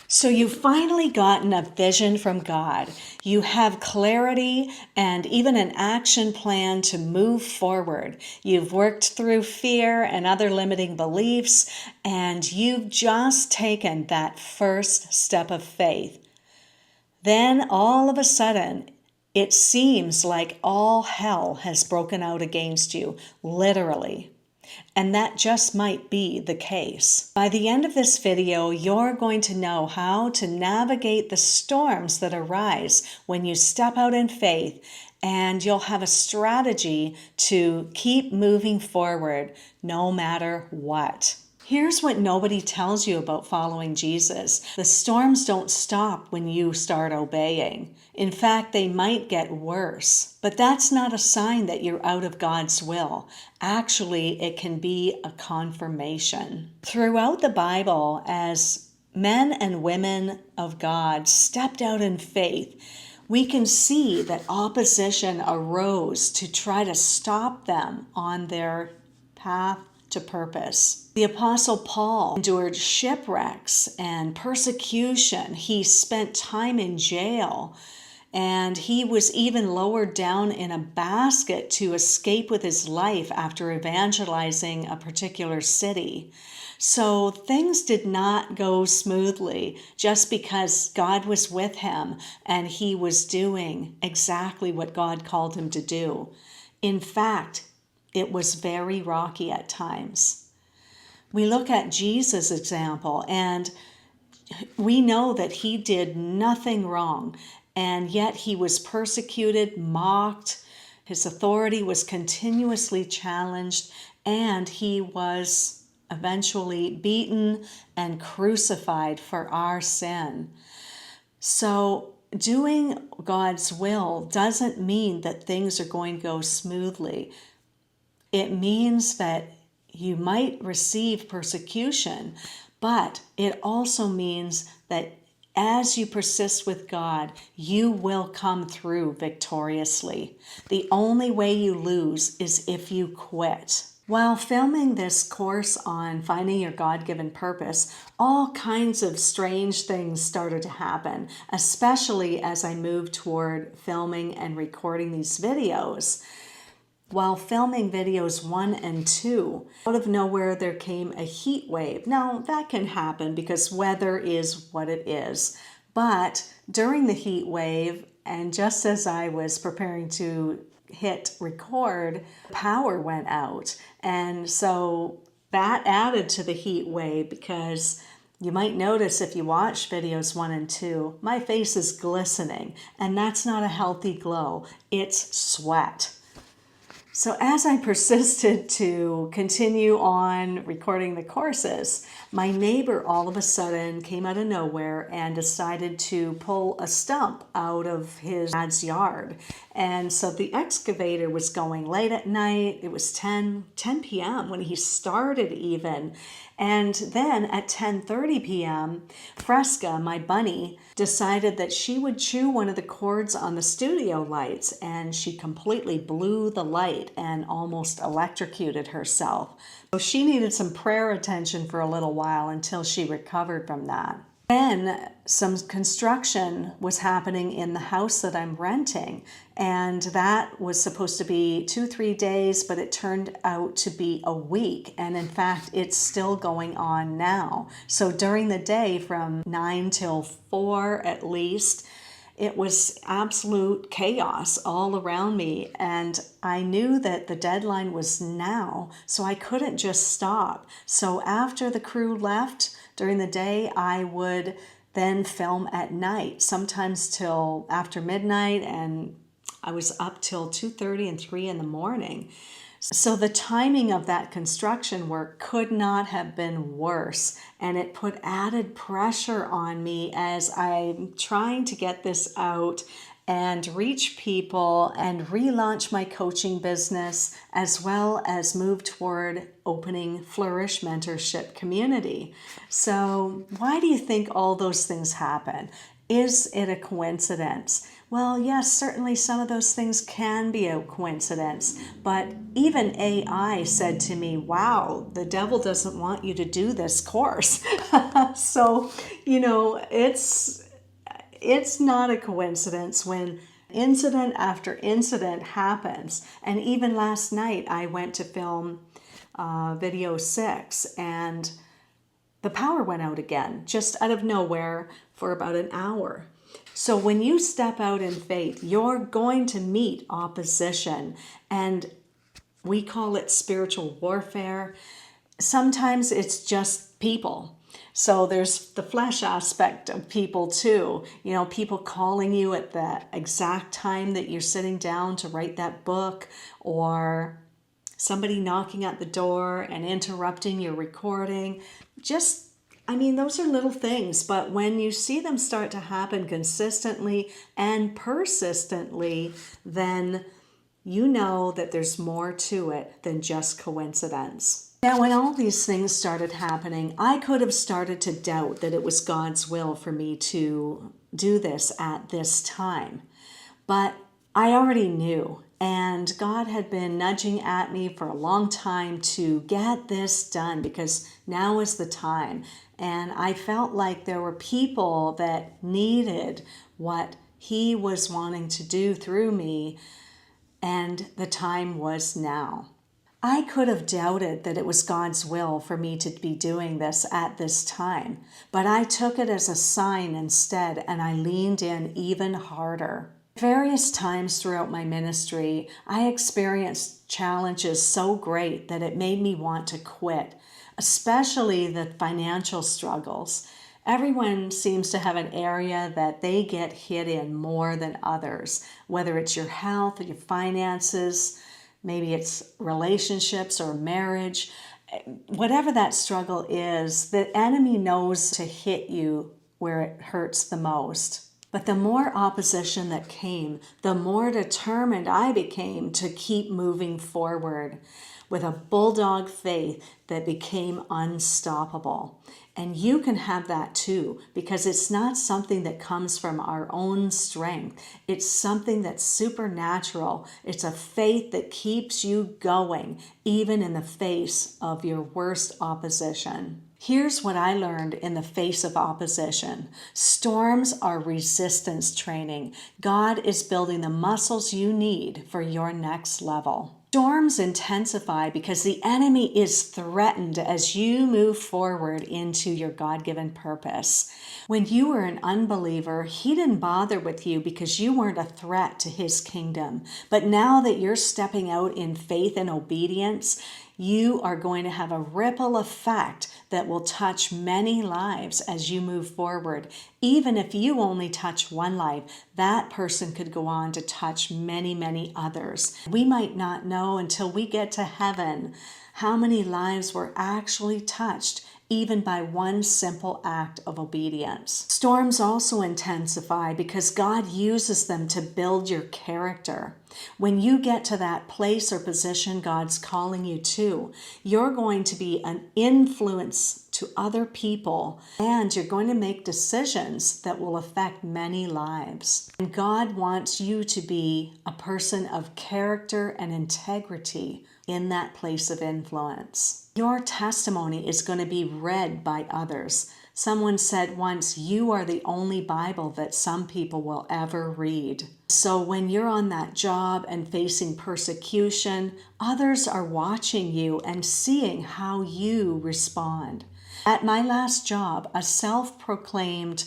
So you've finally gotten a vision from God. You have clarity and even an action plan to move forward. You've worked through fear and other limiting beliefs, and you've just taken that first step of faith. Then all of a sudden, it seems like all hell has broken out against you, literally. And that just might be the case. By the end of this video, you're going to know how to navigate the storms that arise when you step out in faith, and you'll have a strategy to keep moving forward no matter what. Here's what nobody tells you about following Jesus. The storms don't stop when you start obeying. In fact, they might get worse. But that's not a sign that you're out of God's will. Actually, it can be a confirmation. Throughout the Bible, as men and women of God stepped out in faith, we can see that opposition arose to try to stop them on their path to purpose. The Apostle Paul endured shipwrecks and persecution. He spent time in jail, and he was even lowered down in a basket to escape with his life after evangelizing a particular city. So things did not go smoothly just because God was with him and he was doing exactly what God called him to do. In fact, it was very rocky at times. We look at Jesus' example, and we know that he did nothing wrong, and yet he was persecuted, mocked, his authority was continuously challenged, and he was eventually beaten and crucified for our sin. So doing God's will doesn't mean that things are going to go smoothly. It means that you might receive persecution, but it also means that as you persist with God, you will come through victoriously. The only way you lose is if you quit. While filming this course on finding your God-given purpose, all kinds of strange things started to happen, especially as I moved toward filming and recording these videos. While filming videos 1 and 2, out of nowhere there came a heat wave. Now, that can happen because weather is what it is. But during the heat wave, and just as I was preparing to hit record, power went out. And so that added to the heat wave, because you might notice if you watch videos 1 and 2, my face is glistening, and that's not a healthy glow, it's sweat. So as I persisted to continue on recording the courses, my neighbor all of a sudden came out of nowhere and decided to pull a stump out of his dad's yard. And so the excavator was going late at night. It was 10 p.m. when he started even. And then at 10:30 p.m., Fresca, my bunny, decided that she would chew one of the cords on the studio lights, and she completely blew the light and almost electrocuted herself. So she needed some prayer attention for a little while until she recovered from that. Then some construction was happening in the house that I'm renting, and that was supposed to be 2-3 days, but it turned out to be a week, and in fact it's still going on now. So during the day from 9 till 4 at least, it was absolute chaos all around me, and I knew that the deadline was now, so I couldn't just stop. So after the crew left during the day, I would then film at night, sometimes till after midnight, and I was up till 2:30 and 3 in the morning. So the timing of that construction work could not have been worse, and it put added pressure on me as I'm trying to get this out and reach people and relaunch my coaching business, as well as move toward opening Flourish Mentorship Community. So why do you think all those things happen? Is it a coincidence? Well, yes, certainly some of those things can be a coincidence, but even AI said to me, wow, the devil doesn't want you to do this course. So, it's not a coincidence when incident after incident happens. And even last night, I went to film video 6, and the power went out again, just out of nowhere for about an hour. So when you step out in faith, you're going to meet opposition, and we call it spiritual warfare. Sometimes it's just people. So there's the flesh aspect of people too. People calling you at the exact time that you're sitting down to write that book, or somebody knocking at the door and interrupting your recording. Those are little things, but when you see them start to happen consistently and persistently, then you know that there's more to it than just coincidence. Now, when all these things started happening, I could have started to doubt that it was God's will for me to do this at this time. But I already knew, and God had been nudging at me for a long time to get this done because now is the time. And I felt like there were people that needed what He was wanting to do through me, and the time was now. I could have doubted that it was God's will for me to be doing this at this time, but I took it as a sign instead, and I leaned in even harder. Various times throughout my ministry, I experienced challenges so great that it made me want to quit, especially the financial struggles. Everyone seems to have an area that they get hit in more than others, whether it's your health or your finances, maybe it's relationships or marriage. Whatever that struggle is, the enemy knows to hit you where it hurts the most. But the more opposition that came, the more determined I became to keep moving forward with a bulldog faith that became unstoppable. And you can have that too, because it's not something that comes from our own strength. It's something that's supernatural. It's a faith that keeps you going, even in the face of your worst opposition. Here's what I learned in the face of opposition. Storms are resistance training. God is building the muscles you need for your next level. Storms intensify because the enemy is threatened as you move forward into your God-given purpose. When you were an unbeliever, he didn't bother with you because you weren't a threat to his kingdom. But now that you're stepping out in faith and obedience, you are going to have a ripple effect that will touch many lives as you move forward. Even if you only touch one life, that person could go on to touch many, many others. We might not know until we get to heaven how many lives were actually touched, even by one simple act of obedience. Storms also intensify because God uses them to build your character. When you get to that place or position God's calling you to, you're going to be an influence to other people, and you're going to make decisions that will affect many lives. And God wants you to be a person of character and integrity in that place of influence. Your testimony is going to be read by others. Someone said once, you are the only Bible that some people will ever read. So when you're on that job and facing persecution, others are watching you and seeing how you respond. At my last job, a self-proclaimed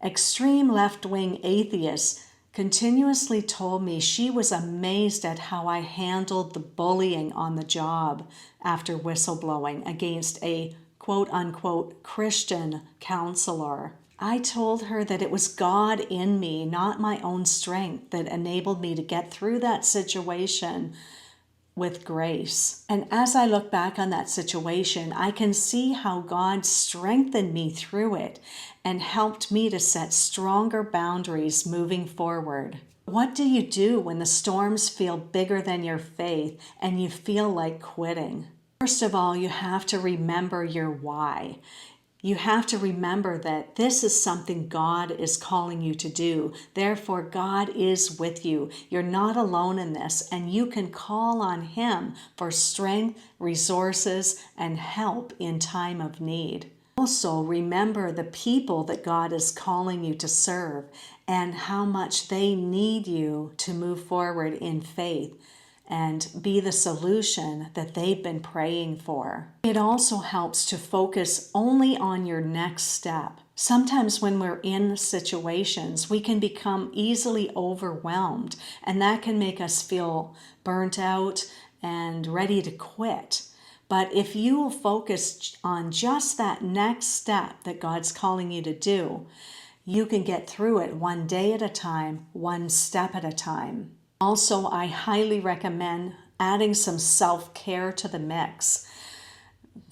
extreme left-wing atheist continuously told me she was amazed at how I handled the bullying on the job after whistleblowing against a quote-unquote Christian counselor. I told her that it was God in me, not my own strength, that enabled me to get through that situation with grace. And as I look back on that situation, I can see how God strengthened me through it and helped me to set stronger boundaries moving forward. What do you do when the storms feel bigger than your faith and you feel like quitting? First of all, you have to remember your why. You have to remember that this is something God is calling you to do. Therefore, God is with you. You're not alone in this, and you can call on Him for strength, resources, and help in time of need. Also, remember the people that God is calling you to serve and how much they need you to move forward in faith and be the solution that they've been praying for. It also helps to focus only on your next step. Sometimes when we're in situations, we can become easily overwhelmed, and that can make us feel burnt out and ready to quit. But if you will focus on just that next step that God's calling you to do, you can get through it one day at a time, one step at a time. Also, I highly recommend adding some self-care to the mix.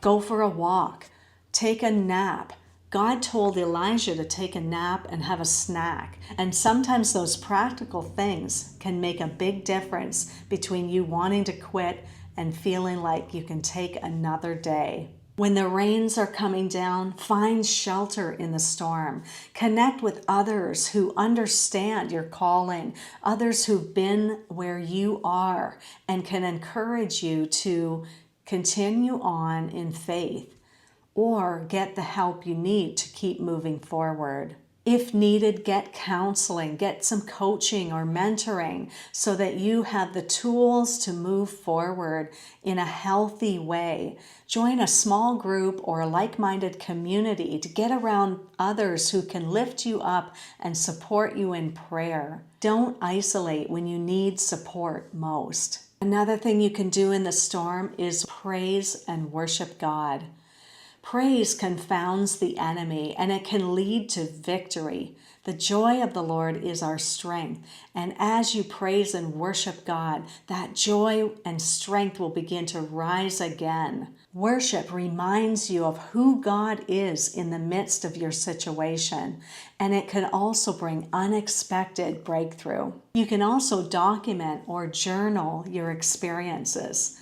Go for a walk, take a nap. God told Elijah to take a nap and have a snack. And sometimes those practical things can make a big difference between you wanting to quit and feeling like you can take another day. When the rains are coming down, find shelter in the storm. Connect with others who understand your calling, others who've been where you are and can encourage you to continue on in faith or get the help you need to keep moving forward. If needed, get counseling, get some coaching or mentoring so that you have the tools to move forward in a healthy way. Join a small group or a like-minded community to get around others who can lift you up and support you in prayer. Don't isolate when you need support most. Another thing you can do in the storm is praise and worship God. Praise confounds the enemy, and it can lead to victory. The joy of the Lord is our strength, and as you praise and worship God, that joy and strength will begin to rise again. Worship reminds you of who God is in the midst of your situation, and it can also bring unexpected breakthrough. You can also document or journal your experiences.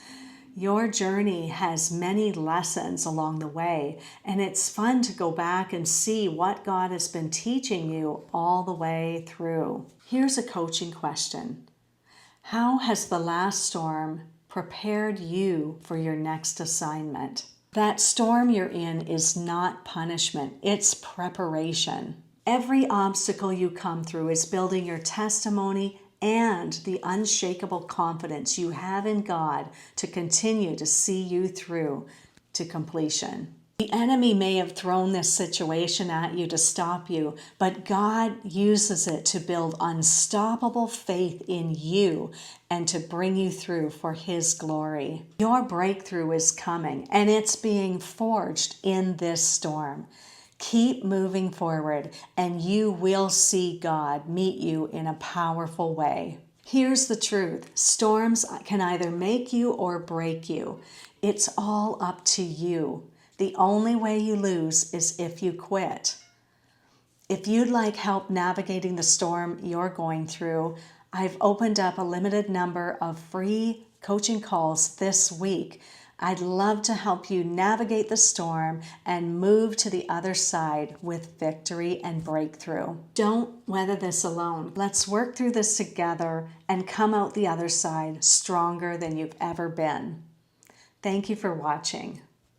Your journey has many lessons along the way, and it's fun to go back and see what God has been teaching you all the way through. Here's a coaching question. How has the last storm prepared you for your next assignment? That storm you're in is not punishment, it's preparation. Every obstacle you come through is building your testimony and the unshakable confidence you have in God to continue to see you through to completion. The enemy may have thrown this situation at you to stop you, but God uses it to build unstoppable faith in you and to bring you through for His glory. Your breakthrough is coming, and it's being forged in this storm. Keep moving forward, and you will see God meet you in a powerful way. Here's the truth. Storms can either make you or break you. It's all up to you. The only way you lose is if you quit. If you'd like help navigating the storm you're going through, I've opened up a limited number of free coaching calls this week. I'd love to help you navigate the storm and move to the other side with victory and breakthrough. Don't weather this alone. Let's work through this together and come out the other side stronger than you've ever been. Thank you for watching.